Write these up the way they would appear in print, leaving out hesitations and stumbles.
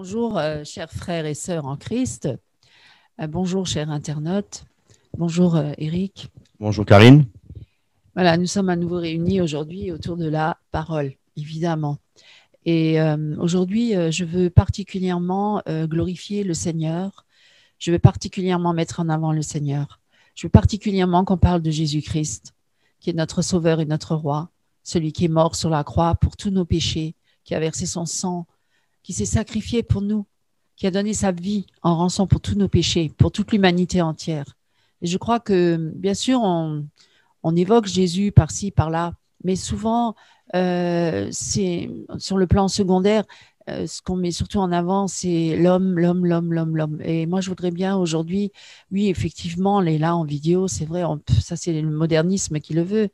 Bonjour, chers frères et sœurs en Christ. Bonjour, chers internautes. Bonjour, Eric. Bonjour Karine. Voilà, nous sommes à nouveau réunis aujourd'hui autour de la parole, évidemment. Et aujourd'hui, je veux particulièrement glorifier le Seigneur. Je veux particulièrement mettre en avant le Seigneur. Je veux particulièrement qu'on parle de Jésus-Christ, qui est notre Sauveur et notre Roi, celui qui est mort sur la croix pour tous nos péchés, qui a versé son sang, qui s'est sacrifié pour nous, qui a donné sa vie en rançon pour tous nos péchés, pour toute l'humanité entière. Et je crois que, bien sûr, on évoque Jésus par-ci, par-là, mais souvent, c'est sur le plan secondaire, ce qu'on met surtout en avant, c'est l'homme, l'homme, l'homme, l'homme, l'homme. Et moi, je voudrais bien aujourd'hui, oui, effectivement, on est là en vidéo, c'est vrai, ça c'est le modernisme qui le veut,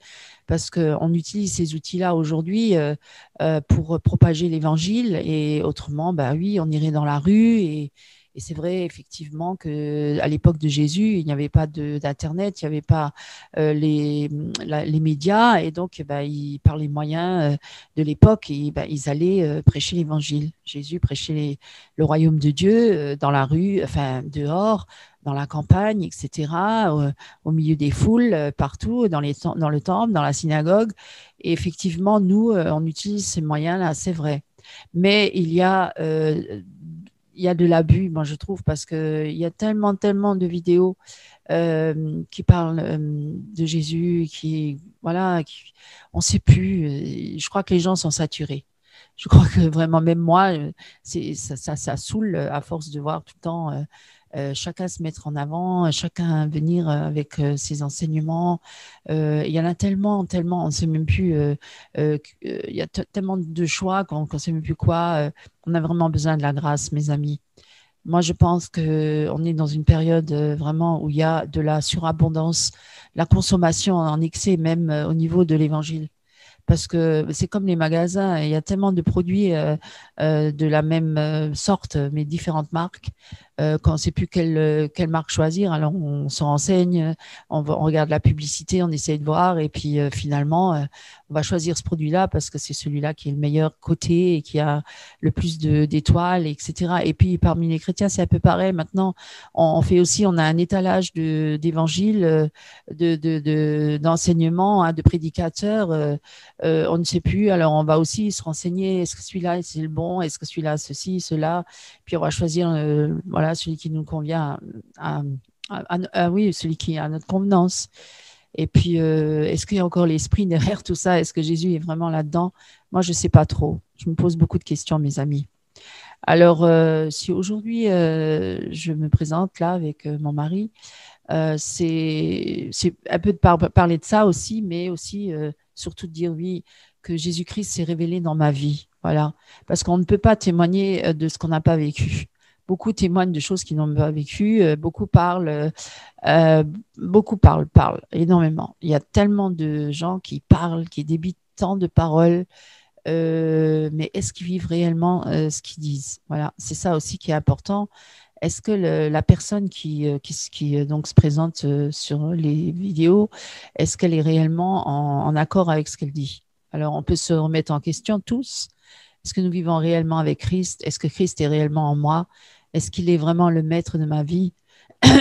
parce qu'on utilise ces outils-là aujourd'hui pour propager l'évangile, et autrement, bah oui, on irait dans la rue et c'est vrai effectivement qu'à l'époque de Jésus, il n'y avait pas d'Internet, il n'y avait pas les médias, et donc par les moyens de l'époque, ils allaient prêcher l'évangile. Jésus prêchait le royaume de Dieu dans la rue, enfin dehors, dans la campagne, etc., au milieu des foules, partout, dans le temple, dans la synagogue. Et effectivement, nous, on utilise ces moyens-là, c'est vrai. Mais il y a de l'abus, moi je trouve, parce qu'il y a tellement, tellement de vidéos qui parlent de Jésus, on ne sait plus. Je crois que les gens sont saturés. Je crois que vraiment, même moi, ça saoule à force de voir tout le temps chacun se mettre en avant, chacun venir avec ses enseignements. Il y en a tellement, tellement, on ne sait même plus. Il y a tellement de choix qu'on ne sait même plus quoi. On a vraiment besoin de la grâce, mes amis. Moi, je pense qu'on est dans une période vraiment où il y a de la surabondance, la consommation en excès, même au niveau de l'évangile. Parce que c'est comme les magasins, il y a tellement de produits de la même sorte, mais différentes marques, qu'on ne sait plus quelle marque choisir. Alors on se renseigne, on regarde la publicité, on essaie de voir, et puis finalement, on va choisir ce produit-là parce que c'est celui-là qui est le meilleur coté et qui a le plus d'étoiles, etc. Et puis parmi les chrétiens, c'est un peu pareil. Maintenant, on fait aussi, on a un étalage d'évangiles, d'enseignements, hein, de prédicateurs. On ne sait plus, alors on va aussi se renseigner, est-ce que celui-là c'est le bon, est-ce que celui-là ceci, cela, puis on va choisir voilà, celui qui nous convient oui, celui qui est à notre convenance. Et puis, est-ce qu'il y a encore l'esprit derrière tout ça? Est-ce que Jésus est vraiment là-dedans? Moi, je ne sais pas trop. Je me pose beaucoup de questions, mes amis. Alors, si aujourd'hui, je me présente là avec mon mari, c'est un peu de parler de ça aussi, mais aussi surtout de dire oui, que Jésus-Christ s'est révélé dans ma vie. Voilà. Parce qu'on ne peut pas témoigner de ce qu'on n'a pas vécu. Beaucoup témoignent de choses qu'ils n'ont pas vécues. Parlent énormément. Il y a tellement de gens qui parlent, qui débitent tant de paroles. Mais est-ce qu'ils vivent réellement ce qu'ils disent? Voilà, c'est ça aussi qui est important. Est-ce que la personne qui donc se présente sur les vidéos, est-ce qu'elle est réellement en accord avec ce qu'elle dit? Alors, on peut se remettre en question tous. Est-ce que nous vivons réellement avec Christ? Est-ce que Christ est réellement en moi? Est-ce qu'il est vraiment le maître de ma vie?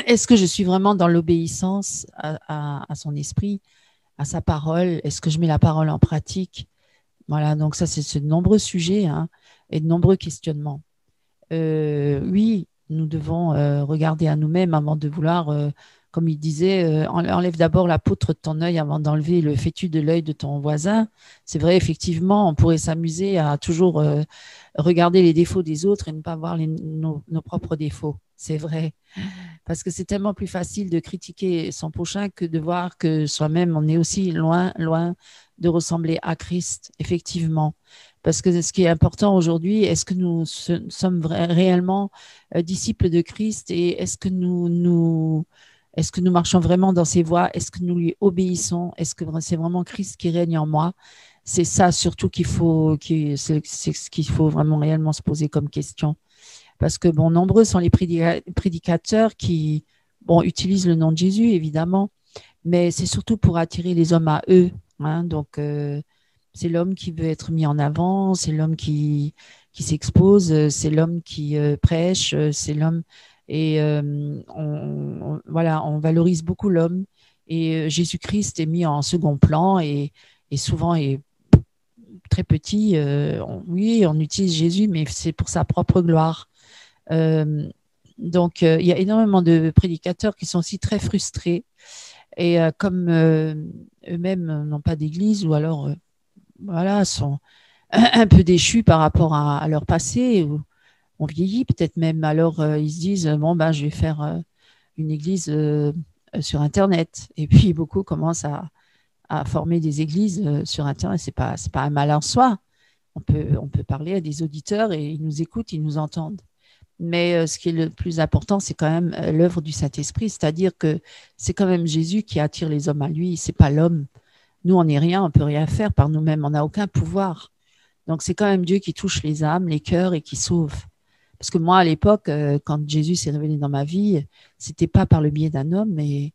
Est-ce que je suis vraiment dans l'obéissance à son esprit, à sa parole? Est-ce que je mets la parole en pratique? Voilà, donc ça, c'est de nombreux sujets, hein, et de nombreux questionnements. Oui, nous devons regarder à nous-mêmes avant de vouloir, comme il disait, enlève d'abord la poutre de ton œil avant d'enlever le fétu de l'œil de ton voisin. C'est vrai, effectivement, on pourrait s'amuser à toujours regarder les défauts des autres et ne pas voir nos propres défauts. C'est vrai, parce que c'est tellement plus facile de critiquer son prochain que de voir que soi-même, on est aussi loin, loin de ressembler à Christ, effectivement. Parce que ce qui est important aujourd'hui, est-ce que nous sommes réellement disciples de Christ, et est-ce que nous marchons vraiment dans ses voies? Est-ce que nous lui obéissons? Est-ce que c'est vraiment Christ qui règne en moi? C'est ça surtout c'est ce qu'il faut vraiment réellement se poser comme question. Parce que, bon, nombreux sont les prédicateurs qui, bon, utilisent le nom de Jésus, évidemment, mais c'est surtout pour attirer les hommes à eux. Hein, donc, C'est l'homme qui veut être mis en avant, c'est l'homme qui s'expose, c'est l'homme qui prêche, c'est l'homme. Et voilà, on valorise beaucoup l'homme. Et Jésus-Christ est mis en second plan et souvent est très petit. Oui, on utilise Jésus, mais c'est pour sa propre gloire. Euh, donc, il y a énormément de prédicateurs qui sont aussi très frustrés et comme eux-mêmes n'ont pas d'église ou alors voilà, sont un peu déchus par rapport à leur passé ou on vieillit peut-être même. Alors, ils se disent, bon, ben, je vais faire une église sur Internet. Et puis, beaucoup commencent à former des églises sur Internet. C'est pas un mal en soi. On peut parler à des auditeurs et ils nous écoutent, ils nous entendent. Mais ce qui est le plus important, c'est quand même l'œuvre du Saint-Esprit, c'est-à-dire que c'est quand même Jésus qui attire les hommes à lui, c'est pas l'homme. Nous, on n'est rien, on peut rien faire par nous-mêmes, on n'a aucun pouvoir. Donc, c'est quand même Dieu qui touche les âmes, les cœurs et qui sauve. Parce que moi, à l'époque, quand Jésus s'est révélé dans ma vie, c'était pas par le biais d'un homme, et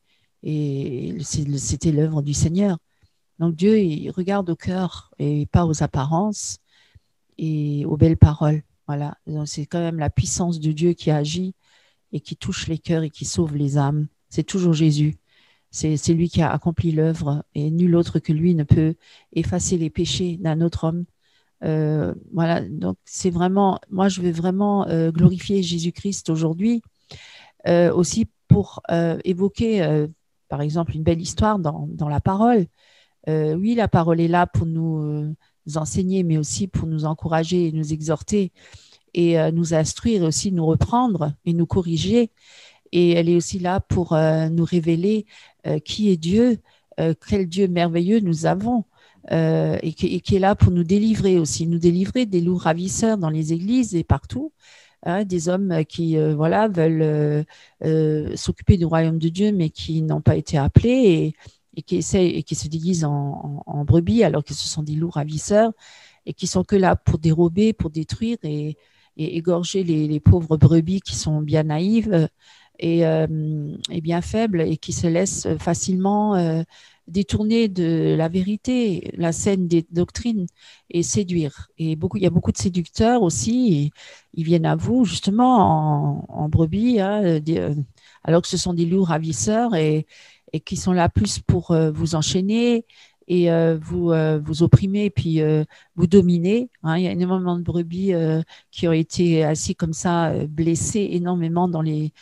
c'était l'œuvre du Seigneur. Donc Dieu, il regarde au cœur et pas aux apparences et aux belles paroles. Voilà. Donc, c'est quand même la puissance de Dieu qui agit et qui touche les cœurs et qui sauve les âmes. C'est toujours Jésus. C'est lui qui a accompli l'œuvre et nul autre que lui ne peut effacer les péchés d'un autre homme. Voilà, donc c'est vraiment, moi je veux vraiment glorifier Jésus-Christ aujourd'hui, aussi pour évoquer, par exemple, une belle histoire dans la parole. Oui, la parole est là pour nous enseigner, mais aussi pour nous encourager et nous exhorter et nous instruire, aussi nous reprendre et nous corriger. Et elle est aussi là pour nous révéler qui est Dieu, quel Dieu merveilleux nous avons. Et qui est là pour nous délivrer aussi, nous délivrer des loups ravisseurs dans les églises et partout, hein, des hommes qui voilà, veulent s'occuper du royaume de Dieu, mais qui n'ont pas été appelés et qui essayent et qui se déguisent en brebis alors que ce sont des loups ravisseurs et qui sont que là pour dérober, pour détruire et égorger les pauvres brebis qui sont bien naïves et bien faibles et qui se laissent facilement détourner de la vérité, la scène des doctrines et séduire. Et beaucoup, il y a beaucoup de séducteurs aussi, ils viennent à vous justement en brebis, hein, alors que ce sont des loups ravisseurs et qui sont là plus pour vous enchaîner et vous opprimer et puis vous dominer. Hein. Il y a énormément de brebis qui ont été assis comme ça, blessés énormément dans les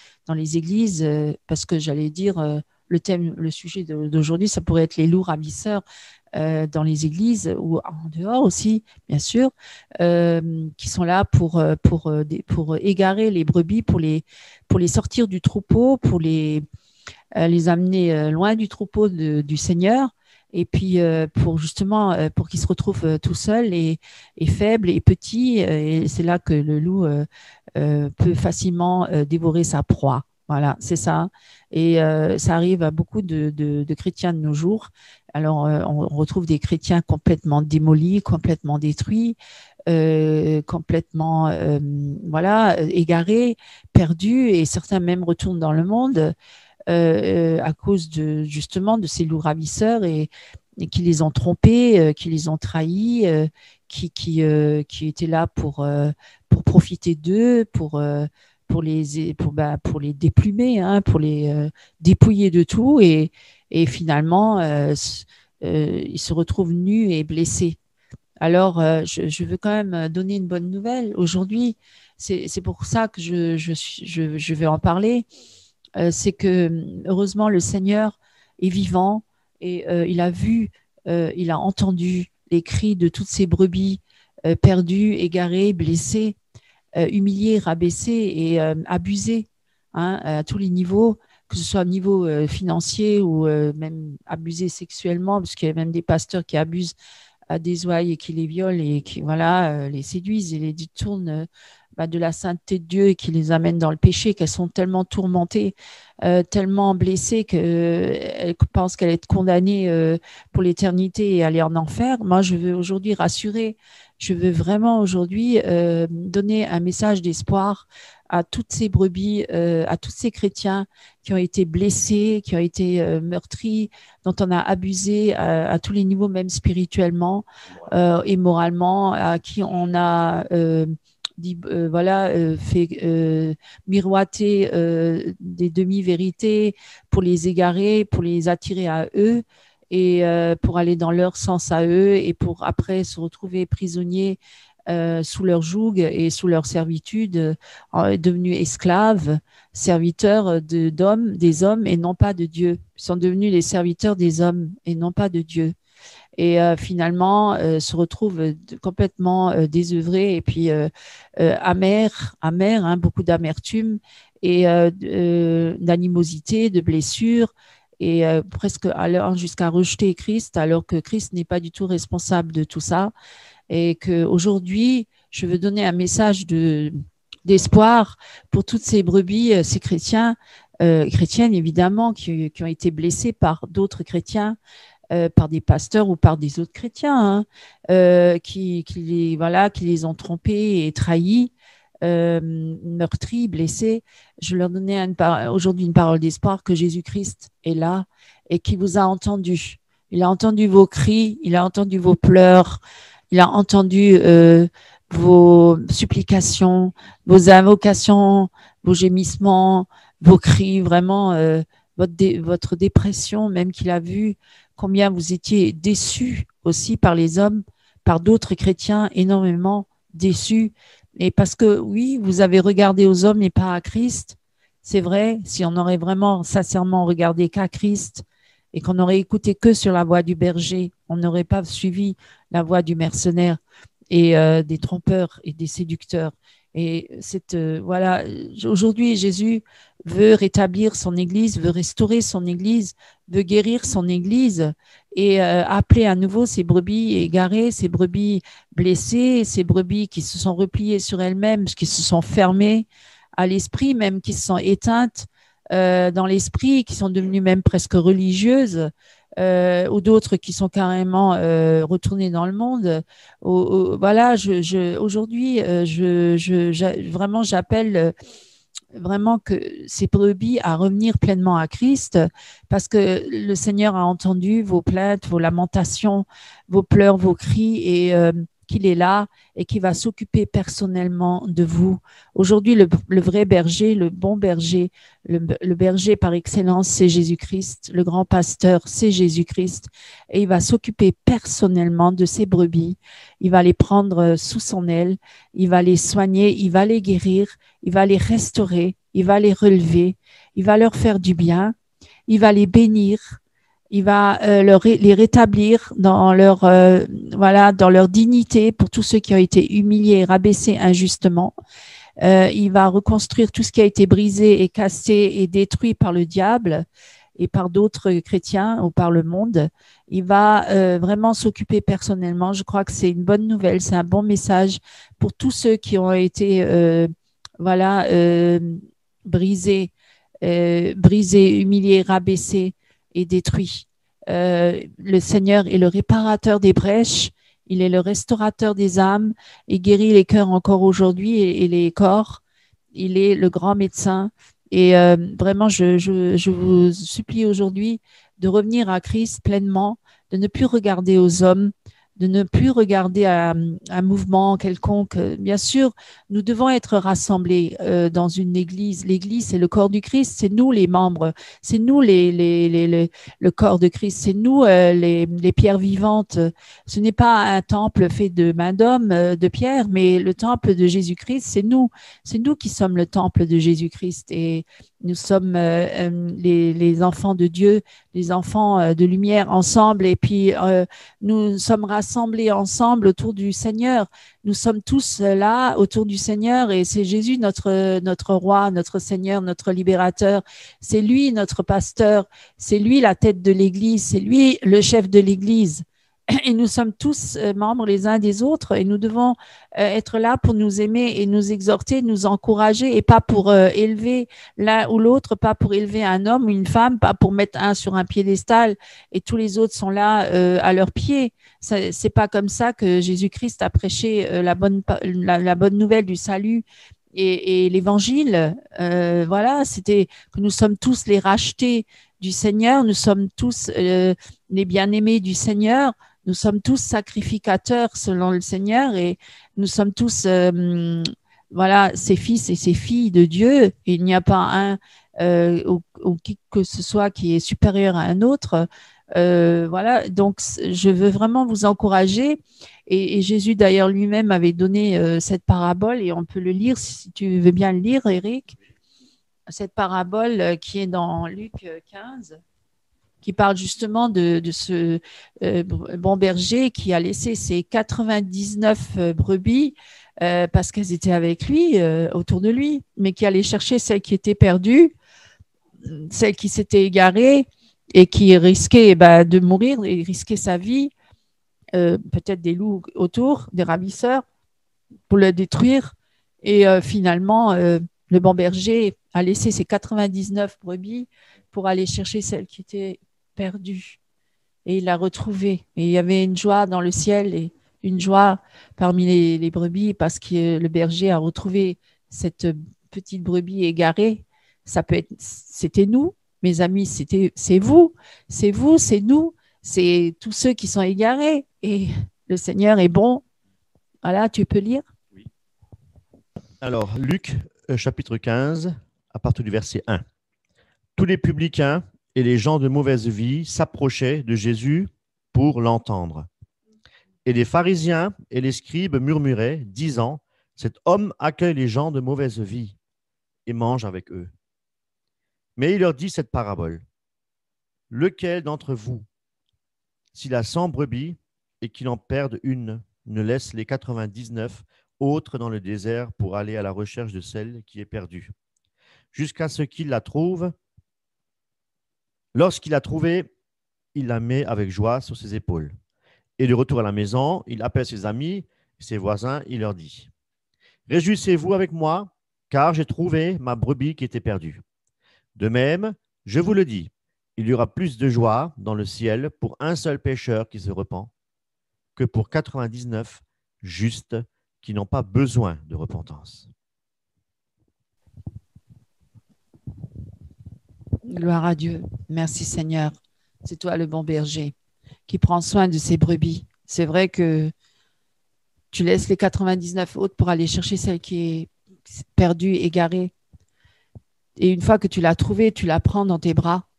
églises, parce que j'allais dire, le sujet d'aujourd'hui, ça pourrait être les loups ravisseurs dans les églises ou en dehors aussi, bien sûr, qui sont là pour égarer les brebis, pour les sortir du troupeau, pour les amener loin du troupeau du Seigneur. Et puis pour justement pour qu'ils se retrouvent tout seuls et faibles et petits, et c'est là que le loup peut facilement dévorer sa proie. Voilà, c'est ça. Et ça arrive à beaucoup de chrétiens de nos jours. Alors, on retrouve des chrétiens complètement démolis, complètement détruits, complètement voilà, égarés, perdus, et certains même retournent dans le monde à cause justement de ces loups ravisseurs et qui les ont trompés, qui les ont trahis, qui étaient là pour profiter d'eux, pour les déplumer, hein, pour les dépouiller de tout et finalement ils se retrouvent nus et blessés. Alors je veux quand même donner une bonne nouvelle aujourd'hui. C'est pour ça que je vais en parler. C'est que heureusement le Seigneur est vivant et il a vu, il a entendu les cris de toutes ces brebis perdues, égarées, blessées, humiliées, rabaissées et abusées, hein, à tous les niveaux, que ce soit au niveau financier ou même abusées sexuellement, parce qu'il y a même des pasteurs qui abusent à des ouailles et qui les violent et qui voilà, les séduisent et les détournent de la sainteté de Dieu et qui les amènent dans le péché, qu'elles sont tellement tourmentées, tellement blessées qu'elles pensent qu'elles être condamnées pour l'éternité et aller en enfer. Moi, je veux aujourd'hui rassurer, je veux vraiment aujourd'hui donner un message d'espoir à toutes ces brebis, à tous ces chrétiens qui ont été blessés, qui ont été meurtris, dont on a abusé à tous les niveaux, même spirituellement et moralement, à qui on a dit, voilà, fait miroiter des demi-vérités pour les égarer, pour les attirer à eux et pour aller dans leur sens à eux et pour après se retrouver prisonniers sous leur joug et sous leur servitude, devenus esclaves, serviteurs d'hommes, des hommes et non pas de Dieu. Ils sont devenus les serviteurs des hommes et non pas de Dieu. Et finalement se retrouvent complètement désœuvrés et puis amers, hein, beaucoup d'amertume et d'animosité, de blessures et presque jusqu'à rejeter Christ alors que Christ n'est pas du tout responsable de tout ça et qu'aujourd'hui, je veux donner un message d'espoir pour toutes ces brebis, ces chrétiens, chrétiennes évidemment, qui ont été blessés par d'autres chrétiens, par des pasteurs ou par des autres chrétiens, hein, qui les ont trompés et trahis, meurtris, blessés. Je leur donnais aujourd'hui une parole d'espoir que Jésus-Christ est là et qui vous a entendu. Il a entendu vos cris, il a entendu vos pleurs, il a entendu vos supplications, vos invocations, vos gémissements, vos cris, vraiment votre dépression, même qu'il a vu combien vous étiez déçus aussi par les hommes, par d'autres chrétiens, énormément déçus. Et parce que oui, vous avez regardé aux hommes et pas à Christ. C'est vrai, si on aurait vraiment sincèrement regardé qu'à Christ et qu'on aurait écouté que sur la voix du berger, on n'aurait pas suivi la voix du mercenaire et des trompeurs et des séducteurs. Et voilà, aujourd'hui, Jésus veut rétablir son Église, veut restaurer son Église, veut guérir son Église et appeler à nouveau ces brebis égarées, ces brebis blessées, ces brebis qui se sont repliées sur elles-mêmes, qui se sont fermées à l'esprit, même qui se sont éteintes dans l'esprit, qui sont devenues même presque religieuses, ou d'autres qui sont carrément retournées dans le monde. Voilà, aujourd'hui, vraiment, j'appelle vraiment que ces brebis à revenir pleinement à Christ parce que le Seigneur a entendu vos plaintes, vos lamentations, vos pleurs, vos cris et qu'il est là et qu'il va s'occuper personnellement de vous. Aujourd'hui, le vrai berger, le bon berger, le berger par excellence, c'est Jésus-Christ. Le grand pasteur, c'est Jésus-Christ. Et il va s'occuper personnellement de ses brebis. Il va les prendre sous son aile. Il va les soigner. Il va les guérir. Il va les restaurer. Il va les relever. Il va leur faire du bien. Il va les bénir. Il va les rétablir dans dans leur dignité pour tous ceux qui ont été humiliés et rabaissés injustement. Il va reconstruire tout ce qui a été brisé et cassé et détruit par le diable et par d'autres chrétiens ou par le monde. Il va vraiment s'occuper personnellement. Je crois que c'est une bonne nouvelle, c'est un bon message pour tous ceux qui ont été brisés, humiliés, rabaissés et détruits. Le Seigneur est le réparateur des brèches, il est le restaurateur des âmes, il guérit les cœurs encore aujourd'hui et les corps. Il est le grand médecin. Et vraiment, je vous supplie aujourd'hui de revenir à Christ pleinement, de ne plus regarder aux hommes, de ne plus regarder à un mouvement quelconque. Bien sûr, nous devons être rassemblés dans une église. L'église, c'est le corps du Christ, c'est nous les membres, c'est nous le corps de Christ, c'est nous les pierres vivantes. Ce n'est pas un temple fait de main d'homme, de pierre, mais le temple de Jésus-Christ, c'est nous. C'est nous qui sommes le temple de Jésus-Christ et nous sommes les enfants de Dieu, les enfants de lumière ensemble et puis nous sommes rassemblés ensemble autour du Seigneur. Nous sommes tous là autour du Seigneur et c'est Jésus notre roi, notre Seigneur, notre libérateur. C'est lui notre pasteur, c'est lui la tête de l'Église, c'est lui le chef de l'Église. Et nous sommes tous membres les uns des autres et nous devons être là pour nous aimer et nous exhorter, nous encourager et pas pour élever l'un ou l'autre, pas pour élever un homme ou une femme, pas pour mettre un sur un piédestal et tous les autres sont là à leurs pieds. C'est pas comme ça que Jésus-Christ a prêché la bonne nouvelle du salut Et l'évangile, voilà, c'était que nous sommes tous les rachetés du Seigneur, nous sommes tous les bien-aimés du Seigneur, nous sommes tous sacrificateurs selon le Seigneur et nous sommes tous, voilà, ses fils et ses filles de Dieu. Et il n'y a pas un ou qui que ce soit qui est supérieur à un autre. Voilà, donc je veux vraiment vous encourager. Et Jésus d'ailleurs lui-même avait donné cette parabole et on peut le lire si tu veux bien le lire, Eric. Cette parabole qui est dans Luc 15, qui parle justement de ce bon berger qui a laissé ses 99 brebis parce qu'elles étaient avec lui, autour de lui, mais qui allait chercher celles qui étaient perdues, celles qui s'étaient égarées et qui risquaient de mourir et risquer sa vie, peut-être des loups autour, des ravisseurs, pour le détruire. Et finalement, le bon berger a laissé ses 99 brebis pour aller chercher celle qui était perdue. Et il l'a retrouvée. Et il y avait une joie dans le ciel et une joie parmi les brebis parce que le berger a retrouvé cette petite brebis égarée. Ça peut être, c'était nous, mes amis, c'est vous, c'est nous, c'est tous ceux qui sont égarés. Et le Seigneur est bon. Voilà, tu peux lire. Oui. Alors, Luc, chapitre 15, à partir du verset 1. Tous les publicains et les gens de mauvaise vie s'approchaient de Jésus pour l'entendre. Et les pharisiens et les scribes murmuraient, disant, « Cet homme accueille les gens de mauvaise vie et mange avec eux. » Mais il leur dit cette parabole. « Lequel d'entre vous, s'il a 100 brebis et qu'il en perde une, ne laisse les 99 autres dans le désert pour aller à la recherche de celle qui est perdue, jusqu'à ce qu'il la trouve. Lorsqu'il l'a trouvée, il la met avec joie sur ses épaules. Et de retour à la maison, il appelle ses amis, ses voisins, il leur dit, « Réjouissez-vous avec moi, car j'ai trouvé ma brebis qui était perdue. De même, je vous le dis, il y aura plus de joie dans le ciel pour un seul pécheur qui se repent que pour 99 justes qui n'ont pas besoin de repentance. » Gloire à Dieu. Merci Seigneur. C'est toi le bon berger qui prend soin de ses brebis. C'est vrai que tu laisses les 99 autres pour aller chercher celle qui est perdue, égarée. Et une fois que tu l'as trouvée, tu la prends dans tes bras,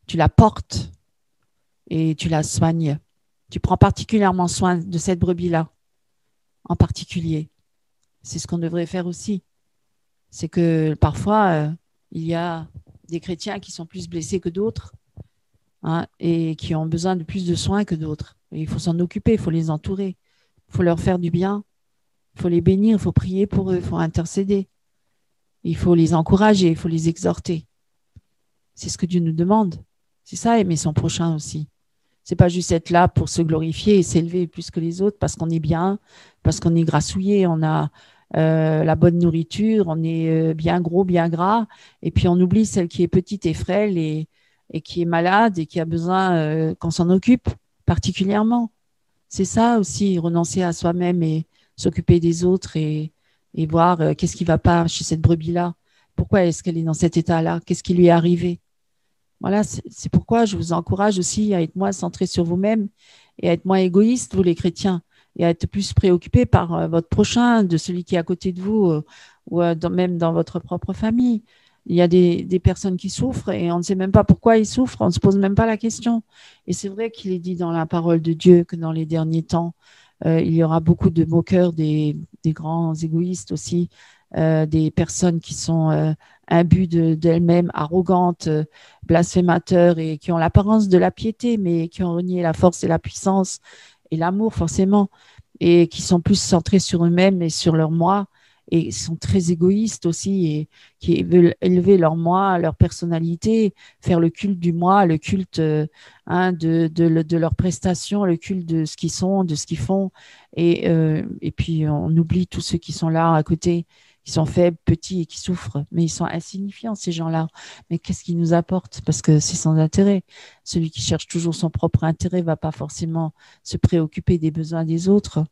tu la portes et tu la soignes. Tu prends particulièrement soin de cette brebis-là, en particulier. C'est ce qu'on devrait faire aussi. C'est que parfois, il y a des chrétiens qui sont plus blessés que d'autres, hein, et qui ont besoin de plus de soins que d'autres. Et il faut s'en occuper, il faut les entourer, il faut leur faire du bien, il faut les bénir, il faut prier pour eux, il faut intercéder, il faut les encourager, il faut les exhorter. C'est ce que Dieu nous demande. C'est ça, aimer son prochain aussi. C'est pas juste être là pour se glorifier et s'élever plus que les autres parce qu'on est bien, parce qu'on est grassouillé, on a la bonne nourriture, on est bien gros, bien gras, et puis on oublie celle qui est petite et frêle et qui est malade et qui a besoin qu'on s'en occupe particulièrement. C'est ça aussi, renoncer à soi-même et s'occuper des autres et voir qu'est-ce qui ne va pas chez cette brebis-là. Pourquoi est-ce qu'elle est dans cet état-là? Qu'est-ce qui lui est arrivé? Voilà, c'est pourquoi je vous encourage aussi à être moins centré sur vous-même et à être moins égoïste, vous les chrétiens, et à être plus préoccupé par votre prochain, de celui qui est à côté de vous, ou même dans votre propre famille. Il y a des personnes qui souffrent et on ne sait même pas pourquoi ils souffrent, on ne se pose même pas la question. Et c'est vrai qu'il est dit dans la parole de Dieu que dans les derniers temps, il y aura beaucoup de moqueurs, des grands égoïstes aussi, des personnes qui sont imbues d'elles-mêmes, arrogantes, blasphémateurs et qui ont l'apparence de la piété, mais qui ont renié la force et la puissance et l'amour forcément, et qui sont plus centrés sur eux-mêmes et sur leur moi, et sont très égoïstes aussi, et qui veulent élever leur moi, leur personnalité, faire le culte du moi, le culte de leurs prestations, le culte de ce qu'ils sont, de ce qu'ils font, et puis on oublie tous ceux qui sont là à côté, qui sont faibles, petits et qui souffrent, mais ils sont insignifiants ces gens-là. Mais qu'est-ce qu'ils nous apportent? Parce que c'est sans intérêt. Celui qui cherche toujours son propre intérêt ne va pas forcément se préoccuper des besoins des autres.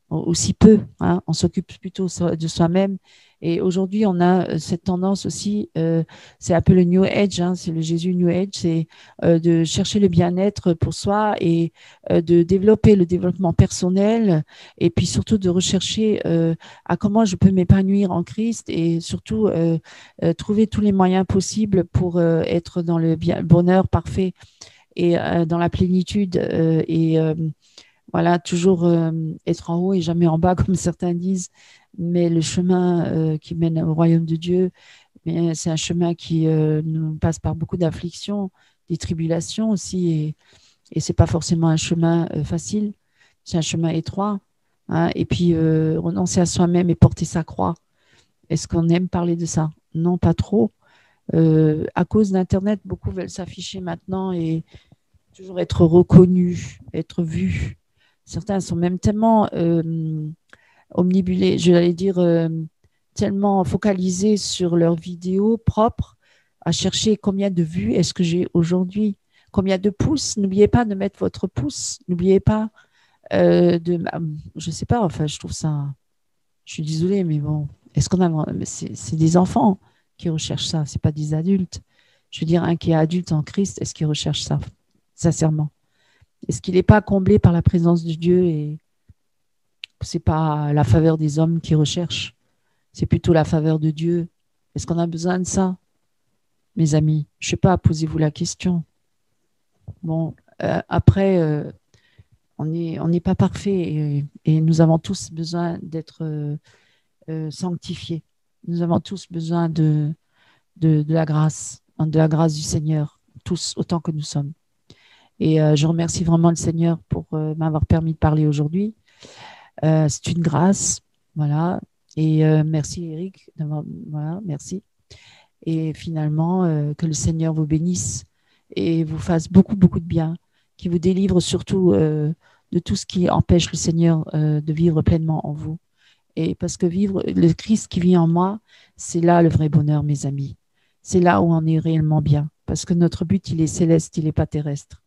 aussi peu, hein, on s'occupe plutôt de soi-même. Et aujourd'hui, on a cette tendance aussi, c'est un peu le New Age, hein, c'est le Jésus New Age, c'est de chercher le bien-être pour soi et de développer le développement personnel et puis surtout de rechercher à comment je peux m'épanouir en Christ et surtout trouver tous les moyens possibles pour être dans le bonheur parfait et dans la plénitude et voilà, toujours être en haut et jamais en bas, comme certains disent. Mais le chemin qui mène au royaume de Dieu, c'est un chemin qui nous passe par beaucoup d'afflictions, des tribulations aussi. Et ce n'est pas forcément un chemin facile, c'est un chemin étroit. Hein, et puis, renoncer à soi-même et porter sa croix. Est-ce qu'on aime parler de ça? Non, pas trop. À cause d'Internet, beaucoup veulent s'afficher maintenant et toujours être reconnus, être vus. Certains sont même tellement omnibulés, je vais dire, tellement focalisés sur leurs vidéos propres, à chercher combien de vues est-ce que j'ai aujourd'hui, combien de pouces. N'oubliez pas de mettre votre pouce. N'oubliez pas je sais pas, enfin, je trouve ça, je suis désolée, mais bon, est-ce qu'on a, c'est des enfants qui recherchent ça, c'est pas des adultes. Je veux dire, un qui est adulte en Christ, est-ce qu'il recherche ça, sincèrement? Est-ce qu'il n'est pas comblé par la présence de Dieu et c'est pas la faveur des hommes qui recherchent, c'est plutôt la faveur de Dieu. Est-ce qu'on a besoin de ça, mes amis? Je sais pas, posez-vous la question. Bon, après, on n'est pas parfait et nous avons tous besoin d'être sanctifiés. Nous avons tous besoin de la grâce, hein, de la grâce du Seigneur, tous autant que nous sommes. Et je remercie vraiment le Seigneur pour m'avoir permis de parler aujourd'hui. C'est une grâce, voilà. Et merci Eric, voilà, merci. Et finalement, que le Seigneur vous bénisse et vous fasse beaucoup, beaucoup de bien, qui vous délivre surtout de tout ce qui empêche le Seigneur de vivre pleinement en vous. Et parce que vivre, le Christ qui vit en moi, c'est là le vrai bonheur, mes amis. C'est là où on est réellement bien. Parce que notre but, il est céleste, il n'est pas terrestre.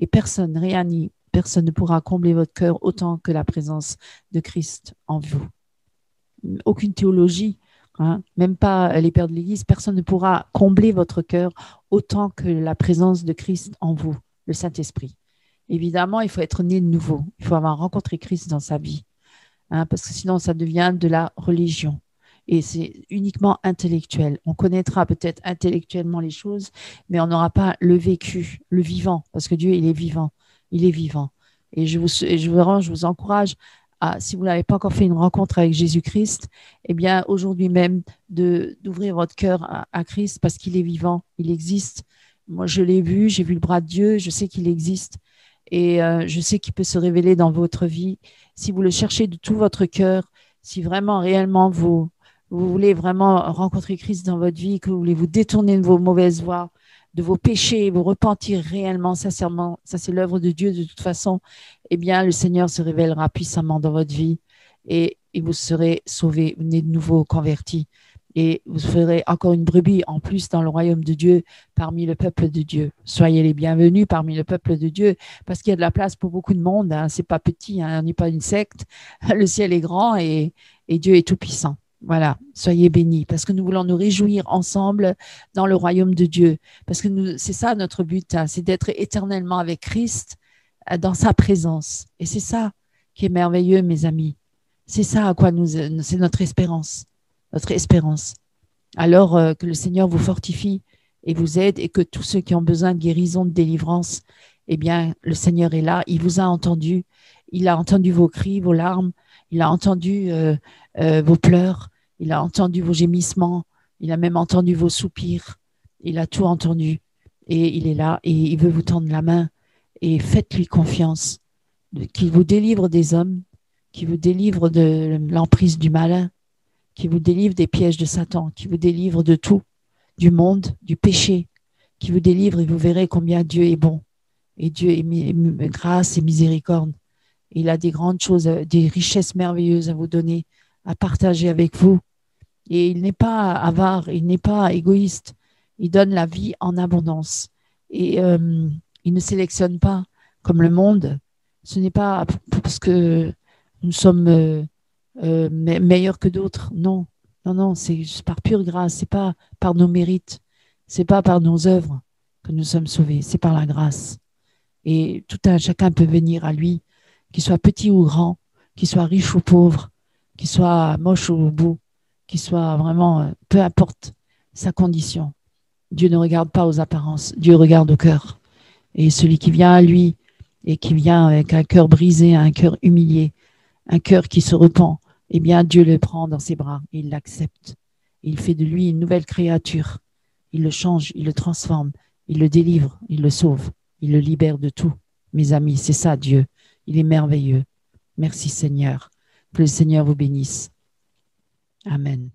Et personne, rien ni personne ne pourra combler votre cœur autant que la présence de Christ en vous. Aucune théologie, hein, même pas les pères de l'Église, personne ne pourra combler votre cœur autant que la présence de Christ en vous, le Saint-Esprit. Évidemment, il faut être né de nouveau. Il faut avoir rencontré Christ dans sa vie, hein, parce que sinon, ça devient de la religion. Et c'est uniquement intellectuel. On connaîtra peut-être intellectuellement les choses, mais on n'aura pas le vécu, le vivant, parce que Dieu, il est vivant. Il est vivant. Et je vous encourage à, si vous n'avez pas encore fait une rencontre avec Jésus-Christ, eh bien, aujourd'hui même, d'ouvrir votre cœur à Christ parce qu'il est vivant, il existe. Moi, je l'ai vu, j'ai vu le bras de Dieu, je sais qu'il existe et je sais qu'il peut se révéler dans votre vie. Si vous le cherchez de tout votre cœur, si vraiment, réellement, vous voulez vraiment rencontrer Christ dans votre vie, que vous voulez vous détourner de vos mauvaises voies, de vos péchés, vous repentir réellement, sincèrement, ça c'est l'œuvre de Dieu de toute façon, eh bien le Seigneur se révélera puissamment dans votre vie et vous serez sauvés, vous nés de nouveau, convertis et vous ferez encore une brebis en plus dans le royaume de Dieu parmi le peuple de Dieu. Soyez les bienvenus parmi le peuple de Dieu parce qu'il y a de la place pour beaucoup de monde, hein, c'est pas petit, hein, on n'est pas une secte, le ciel est grand et Dieu est tout puissant. Voilà, soyez bénis parce que nous voulons nous réjouir ensemble dans le royaume de Dieu. Parce que c'est ça notre but, hein, c'est d'être éternellement avec Christ dans sa présence. Et c'est ça qui est merveilleux, mes amis. C'est ça à quoi c'est notre espérance. Notre espérance. Alors que le Seigneur vous fortifie et vous aide et que tous ceux qui ont besoin de guérison, de délivrance, eh bien, le Seigneur est là. Il vous a entendu. Il a entendu vos cris, vos larmes. Il a entendu vos pleurs. Il a entendu vos gémissements. Il a même entendu vos soupirs. Il a tout entendu. Et il est là et il veut vous tendre la main. Et faites-lui confiance. Qu'il vous délivre des hommes, qu'il vous délivre de l'emprise du malin, qu'il vous délivre des pièges de Satan, qu'il vous délivre de tout, du monde, du péché, qu'il vous délivre et vous verrez combien Dieu est bon. Et Dieu est grâce et miséricorde. Il a des grandes choses, des richesses merveilleuses à vous donner, à partager avec vous. Et il n'est pas avare, il n'est pas égoïste. Il donne la vie en abondance. Et il ne sélectionne pas comme le monde. Ce n'est pas parce que nous sommes meilleurs que d'autres. Non, non, non, c'est juste par pure grâce. C'est pas par nos mérites. C'est pas par nos œuvres que nous sommes sauvés. C'est par la grâce. Et tout un chacun peut venir à lui, qu'il soit petit ou grand, qu'il soit riche ou pauvre, qu'il soit moche ou beau, qu'il soit vraiment, peu importe sa condition. Dieu ne regarde pas aux apparences, Dieu regarde au cœur. Et celui qui vient à lui et qui vient avec un cœur brisé, un cœur humilié, un cœur qui se repent, eh bien Dieu le prend dans ses bras, et il l'accepte. Il fait de lui une nouvelle créature. Il le change, il le transforme, il le délivre, il le sauve, il le libère de tout. Mes amis, c'est ça Dieu. Il est merveilleux. Merci Seigneur. Que le Seigneur vous bénisse. Amen.